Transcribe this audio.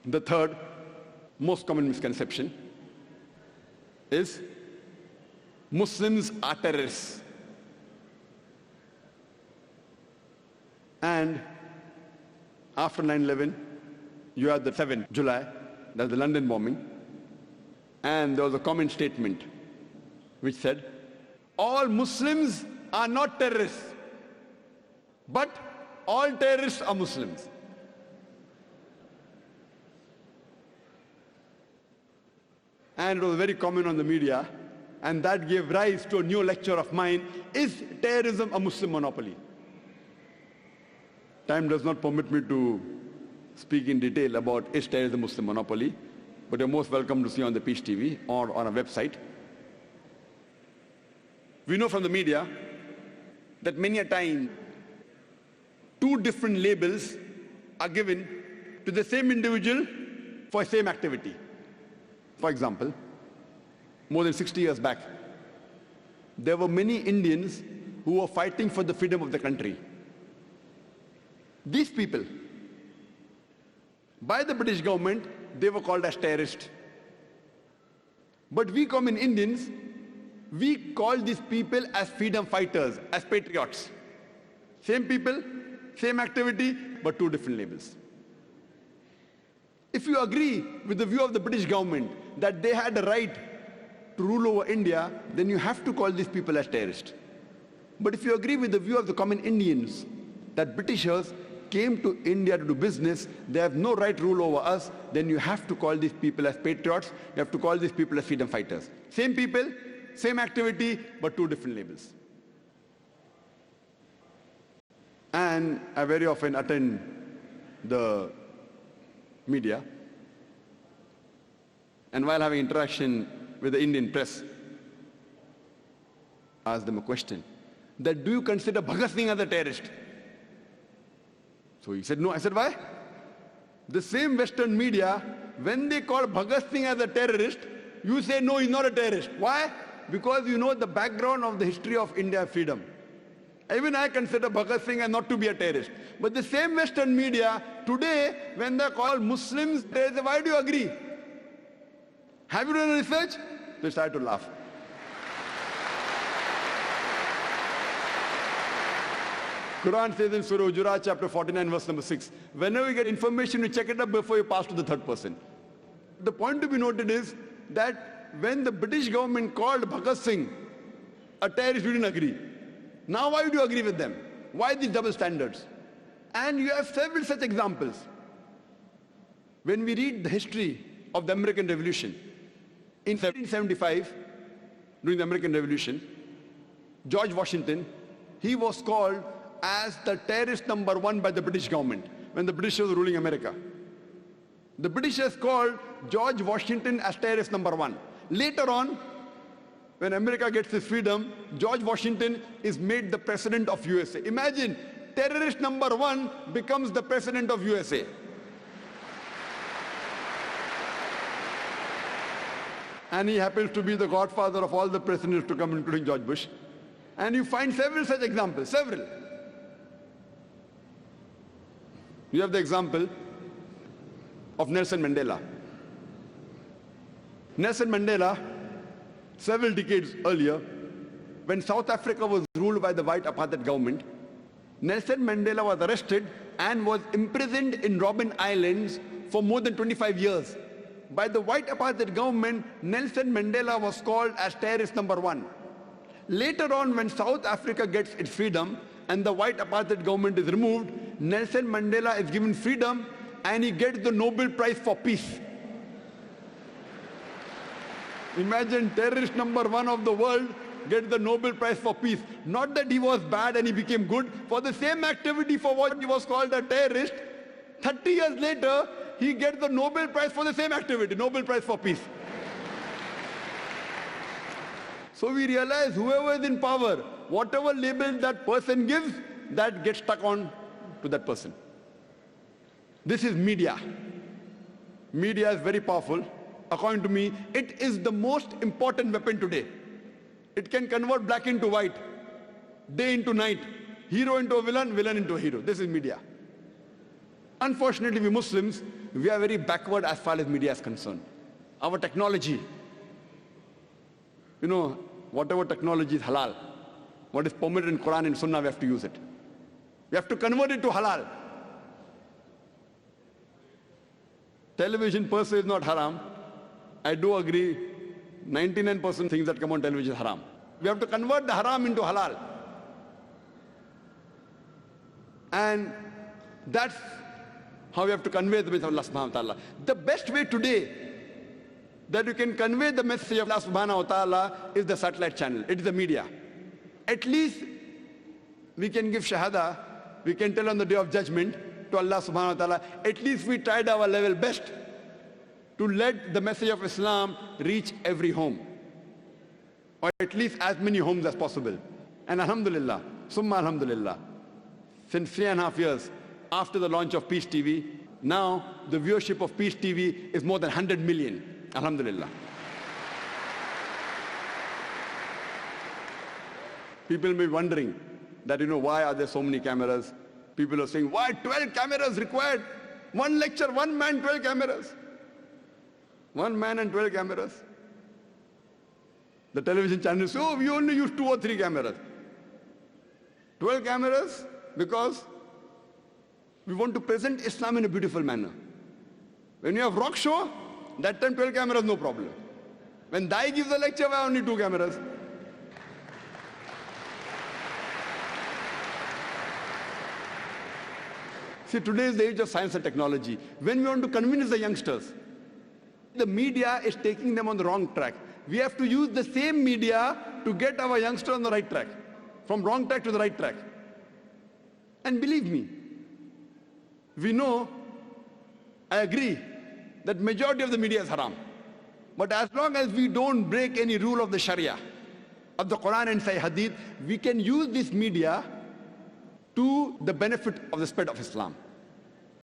The third most common misconception is Muslims are terrorists. And after 9/11, you had the 7th July, that's the London bombing, and there was a common statement which said, all Muslims are not terrorists, but all terrorists are Muslims. And it was very common on the media, and that gave rise to a new lecture of mine, is terrorism a Muslim monopoly? Time does not permit me to speak in detail about is terrorism a Muslim monopoly, but you're most welcome to see on the Peace TV or on our website. We know from the media that many a time two different labels are given to the same individual for the same activity. For example, more than 60 years back, there were many Indians who were fighting for the freedom of the country. These people, by the British government, they were called as terrorists. But we common Indians, we call these people as freedom fighters, as patriots. Same people, same activity, but two different labels. If you agree with the view of the British government that they had a right to rule over India, then you have to call these people as terrorists. But if you agree with the view of the common Indians that Britishers came to India to do business, they have no right to rule over us, then you have to call these people as patriots, you have to call these people as freedom fighters. Same people, same activity, but two different labels. And I very often attend the media, and while having interaction with the Indian press, I asked them a question, that do you consider Bhagat Singh as a terrorist? So he said no. I said, why? The same Western media, when they call Bhagat Singh as a terrorist, you say no, he's not a terrorist. Why? Because you know the background of the history of India freedom. Even I consider Bhagat Singh as not to be a terrorist. But the same Western media, today, when they call Muslims terrorists, why do you agree? Have you done research? They start to laugh. Quran says in Surah Hujurat, chapter 49, verse number 6, whenever you get information, you check it up before you pass to the third person. The point to be noted is that when the British government called Bhagat Singh a terrorist, you didn't agree. Now why do you agree with them? Why these double standards? And you have several such examples. When we read the history of the American Revolution, in 1775, during the American Revolution, George Washington, he was called as the terrorist number one by the British government when the British was ruling America. The Britishers called George Washington as terrorist number one. Later on, when America gets its freedom, George Washington is made the president of USA. Imagine, terrorist number one becomes the president of USA. And he happens to be the godfather of all the presidents to come, including George Bush. And you find several such examples, several. You have the example of Nelson Mandela. Nelson Mandela, several decades earlier, when South Africa was ruled by the white apartheid government, Nelson Mandela was arrested and was imprisoned in Robben Islands for more than 25 years. By the white apartheid government, Nelson Mandela was called as terrorist number one. Later on, when South Africa gets its freedom and the white apartheid government is removed, Nelson Mandela is given freedom and he gets the Nobel Prize for Peace. Imagine, terrorist number one of the world gets the Nobel Prize for Peace. Not that he was bad and he became good. For the same activity for what he was called a terrorist, 30 years later, he gets the Nobel Prize for the same activity, Nobel Prize for Peace. So we realize whoever is in power, whatever label that person gives, that gets stuck on to that person. This is media. Media is very powerful. According to me, it is the most important weapon today. It can convert black into white, day into night, hero into a villain, villain into a hero. This is media. Unfortunately, we Muslims, we are very backward as far as media is concerned. Our technology, whatever technology is halal, what is permitted in Quran and Sunnah, we have to use it. We have to convert it to halal. Television per se is not haram. I do agree, 99% things that come on television is haram. We have to convert the haram into halal. And that's how we have to convey the message of Allah subhanahu wa ta'ala. The best way today that you can convey the message of Allah subhanahu wa ta'ala is the satellite channel. It is the media. At least we can give shahada, we can tell on the day of judgment to Allah subhanahu wa ta'ala, at least we tried our level best to let the message of Islam reach every home, or at least as many homes as possible. And alhamdulillah, summa alhamdulillah, since 3.5 years after the launch of Peace TV, now the viewership of Peace TV is more than 100 million. Alhamdulillah. People may be wondering that, why are there so many cameras? People are saying, why 12 cameras required? One lecture, one man, 12 cameras. One man and 12 cameras. The television channels say, we only use 2 or 3 cameras. 12 cameras because we want to present Islam in a beautiful manner. When you have rock show, that time 12 cameras, no problem. When Dai gives a lecture, why only 2 cameras? See, today is the age of science and technology. When we want to convince the youngsters, the media is taking them on the wrong track. We have to use the same media to get our youngsters on the right track, from wrong track to the right track. And believe me, we know, I agree, that majority of the media is haram. But as long as we don't break any rule of the Sharia, of the Quran and Sahih Hadith, we can use this media to the benefit of the spread of Islam.